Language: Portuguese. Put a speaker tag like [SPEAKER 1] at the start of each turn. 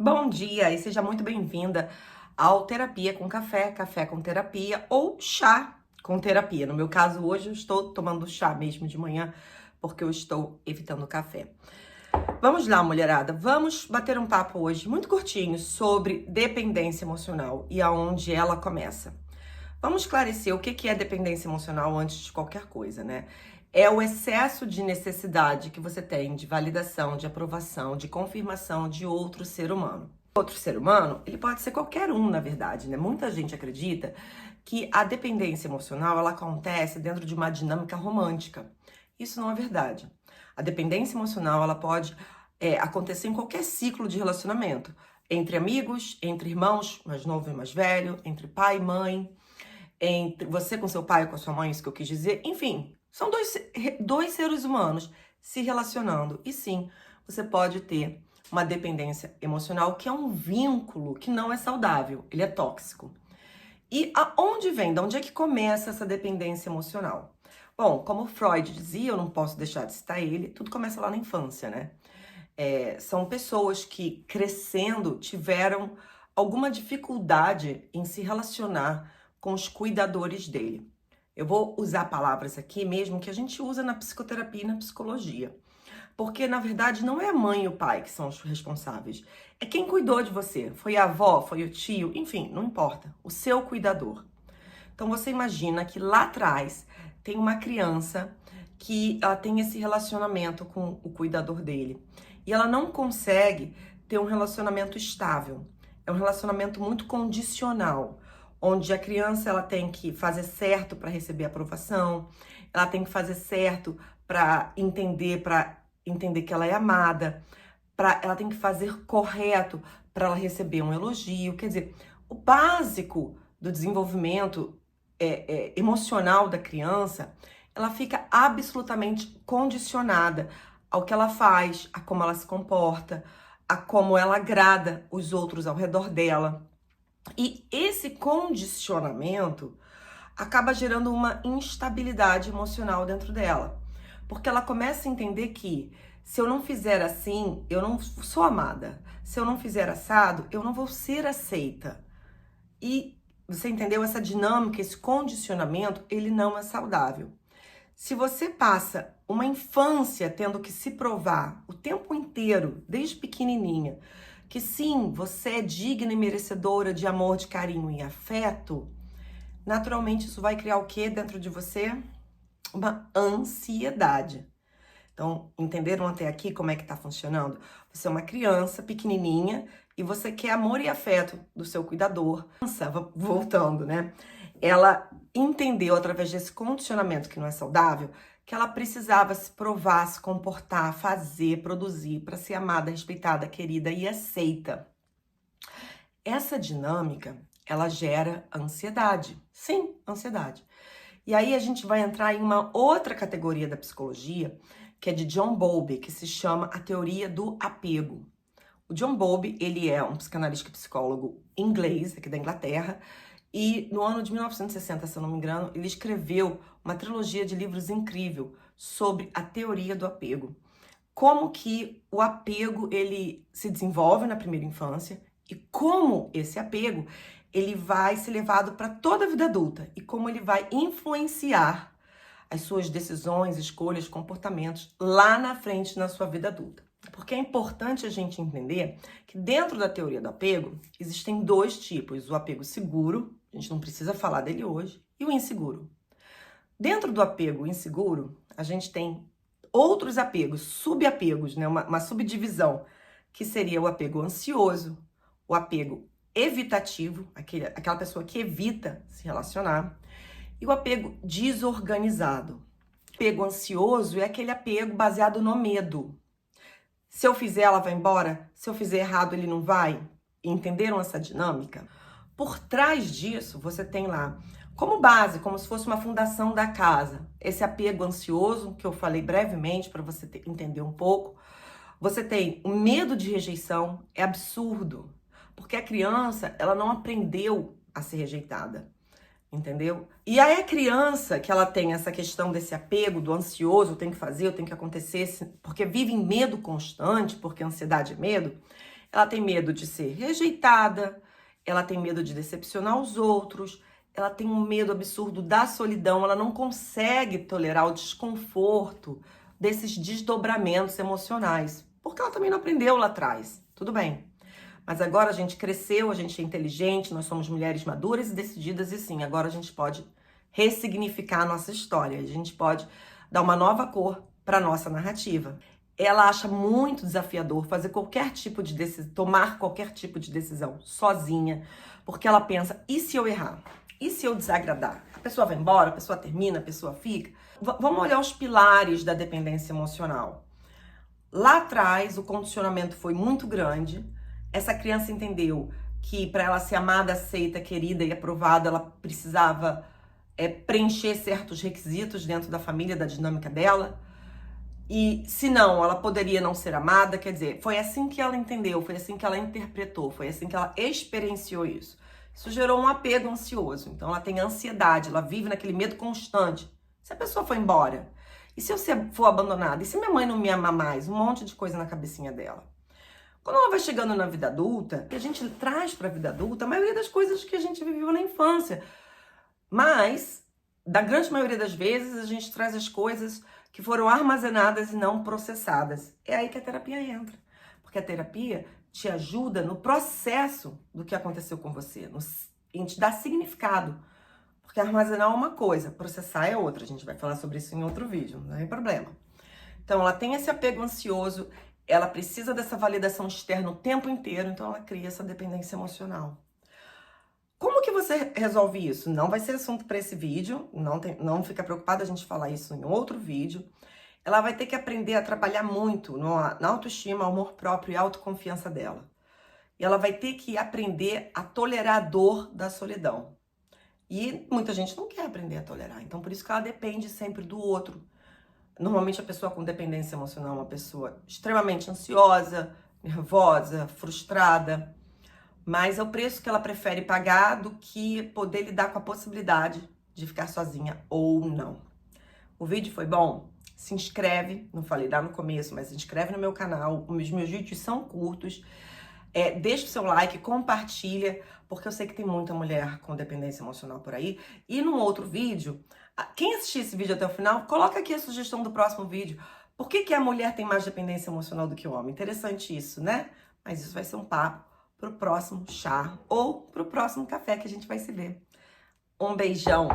[SPEAKER 1] Bom dia e seja muito bem-vinda ao Terapia com Café, Café com Terapia ou Chá com Terapia. No meu caso, hoje eu estou tomando chá mesmo de manhã porque eu estou evitando café. Vamos lá, mulherada, vamos bater um papo hoje muito curtinho sobre dependência emocional e aonde ela começa. Vamos esclarecer o que é dependência emocional antes de qualquer coisa, né? É o excesso de necessidade que você tem de validação, de aprovação, de confirmação de outro ser humano. Outro ser humano, ele pode ser qualquer um, na verdade, né? Muita gente acredita que a dependência emocional, ela acontece dentro de uma dinâmica romântica. Isso não é verdade. A dependência emocional, ela pode acontecer em qualquer ciclo de relacionamento. Entre amigos, entre irmãos, mais novo e mais velho, entre pai e mãe, entre você com seu pai ou com a sua mãe, isso que eu quis dizer. Enfim, são dois seres humanos se relacionando. E sim, você pode ter uma dependência emocional, que é um vínculo que não é saudável, ele é tóxico. E aonde vem? De onde é que começa essa dependência emocional? Bom, como Freud dizia, eu não posso deixar de citar ele, tudo começa lá na infância, né? São pessoas que, crescendo, tiveram alguma dificuldade em se relacionar com os cuidadores dele. Eu vou usar palavras aqui mesmo que a gente usa na psicoterapia e na psicologia. Porque, na verdade, não é a mãe e o pai que são os responsáveis. É quem cuidou de você. Foi a avó, foi o tio, enfim, não importa. O seu cuidador. Então, você imagina que lá atrás tem uma criança que ela tem esse relacionamento com o cuidador dele. E ela não consegue ter um relacionamento estável. É um relacionamento muito condicional, onde a criança ela tem que fazer certo para receber aprovação, ela tem que fazer certo para entender que ela é amada, ela tem que fazer correto para ela receber um elogio. Quer dizer, o básico do desenvolvimento emocional da criança, ela fica absolutamente condicionada ao que ela faz, a como ela se comporta, a como ela agrada os outros ao redor dela. E esse condicionamento acaba gerando uma instabilidade emocional dentro dela. Porque ela começa a entender que se eu não fizer assim, eu não sou amada. Se eu não fizer assado, eu não vou ser aceita. E você entendeu? Essa dinâmica, esse condicionamento, ele não é saudável. Se você passa uma infância tendo que se provar o tempo inteiro, desde pequenininha, que sim, você é digna e merecedora de amor, de carinho e afeto, naturalmente isso vai criar o que dentro de você? Uma ansiedade. Então, entenderam até aqui como é que tá funcionando? Você é uma criança pequenininha e você quer amor e afeto do seu cuidador. Voltando, né? Ela entendeu através desse condicionamento que não é saudável que ela precisava se provar, se comportar, fazer, produzir para ser amada, respeitada, querida e aceita. Essa dinâmica, ela gera ansiedade. Sim, ansiedade. E aí a gente vai entrar em uma outra categoria da psicologia, que é de John Bowlby, que se chama a teoria do apego. O John Bowlby, ele é um psicanalista e psicólogo inglês, aqui da Inglaterra, e no ano de 1960, se eu não me engano, ele escreveu uma trilogia de livros incrível sobre a teoria do apego. Como que o apego, ele se desenvolve na primeira infância e como esse apego, ele vai ser levado para toda a vida adulta e como ele vai influenciar as suas decisões, escolhas, comportamentos lá na frente na sua vida adulta. Porque é importante a gente entender que dentro da teoria do apego existem dois tipos: o apego seguro, a gente não precisa falar dele hoje, e o inseguro. Dentro do apego inseguro, a gente tem outros apegos, subapegos, né? Uma subdivisão, que seria o apego ansioso, o apego evitativo, aquela pessoa que evita se relacionar, e o apego desorganizado. O apego ansioso é aquele apego baseado no medo. Se eu fizer, ela vai embora? Se eu fizer errado, ele não vai? Entenderam essa dinâmica? Por trás disso, você tem lá, como base, como se fosse uma fundação da casa, esse apego ansioso, que eu falei brevemente para você entender um pouco. Você tem o medo de rejeição, é absurdo, porque a criança, ela não aprendeu a ser rejeitada. Entendeu? E aí a criança que ela tem essa questão desse apego, do ansioso, eu tenho que fazer, eu tenho que acontecer, porque vive em medo constante, porque a ansiedade é medo, ela tem medo de ser rejeitada, ela tem medo de decepcionar os outros, ela tem um medo absurdo da solidão, ela não consegue tolerar o desconforto desses desdobramentos emocionais, porque ela também não aprendeu lá atrás. Tudo bem. Mas agora a gente cresceu, a gente é inteligente, nós somos mulheres maduras e decididas, e sim, agora a gente pode ressignificar a nossa história, a gente pode dar uma nova cor para a nossa narrativa. Ela acha muito desafiador fazer qualquer tipo de decisão, tomar qualquer tipo de decisão sozinha, porque ela pensa, e se eu errar? E se eu desagradar? A pessoa vai embora, a pessoa termina, a pessoa fica? Vamos olhar os pilares da dependência emocional. Lá atrás, o condicionamento foi muito grande. Essa criança entendeu que para ela ser amada, aceita, querida e aprovada, ela precisava preencher certos requisitos dentro da família, da dinâmica dela. E se não, ela poderia não ser amada. Quer dizer, foi assim que ela entendeu, foi assim que ela interpretou, foi assim que ela experienciou isso. Isso gerou um apego ansioso. Então ela tem ansiedade, ela vive naquele medo constante. Se a pessoa for embora, e se eu for abandonada? E se minha mãe não me amar mais? Um monte de coisa na cabecinha dela. Quando ela vai chegando na vida adulta, que a gente traz para a vida adulta a maioria das coisas que a gente viveu na infância. Mas, da grande maioria das vezes, a gente traz as coisas que foram armazenadas e não processadas. É aí que a terapia entra. Porque a terapia te ajuda no processo do que aconteceu com você, em te dar significado. Porque armazenar é uma coisa, processar é outra. A gente vai falar sobre isso em outro vídeo, não tem problema. Então, ela tem esse apego ansioso, ela precisa dessa validação externa o tempo inteiro, então ela cria essa dependência emocional. Como que você resolve isso? Não vai ser assunto para esse vídeo, não fica preocupada a gente falar isso em outro vídeo. Ela vai ter que aprender a trabalhar muito na autoestima, amor próprio e autoconfiança dela. E ela vai ter que aprender a tolerar a dor da solidão. E muita gente não quer aprender a tolerar, então por isso que ela depende sempre do outro. Normalmente a pessoa com dependência emocional é uma pessoa extremamente ansiosa, nervosa, frustrada, mas é o preço que ela prefere pagar do que poder lidar com a possibilidade de ficar sozinha ou não. O vídeo foi bom? Se inscreve, não falei lá no começo, mas se inscreve no meu canal, os meus vídeos são curtos. Deixa o seu like, compartilha, porque eu sei que tem muita mulher com dependência emocional por aí. E num outro vídeo, quem assistir esse vídeo até o final, coloca aqui a sugestão do próximo vídeo. Por que a mulher tem mais dependência emocional do que o homem? Interessante isso, né? Mas isso vai ser um papo pro próximo chá ou pro próximo café que a gente vai se ver. Um beijão!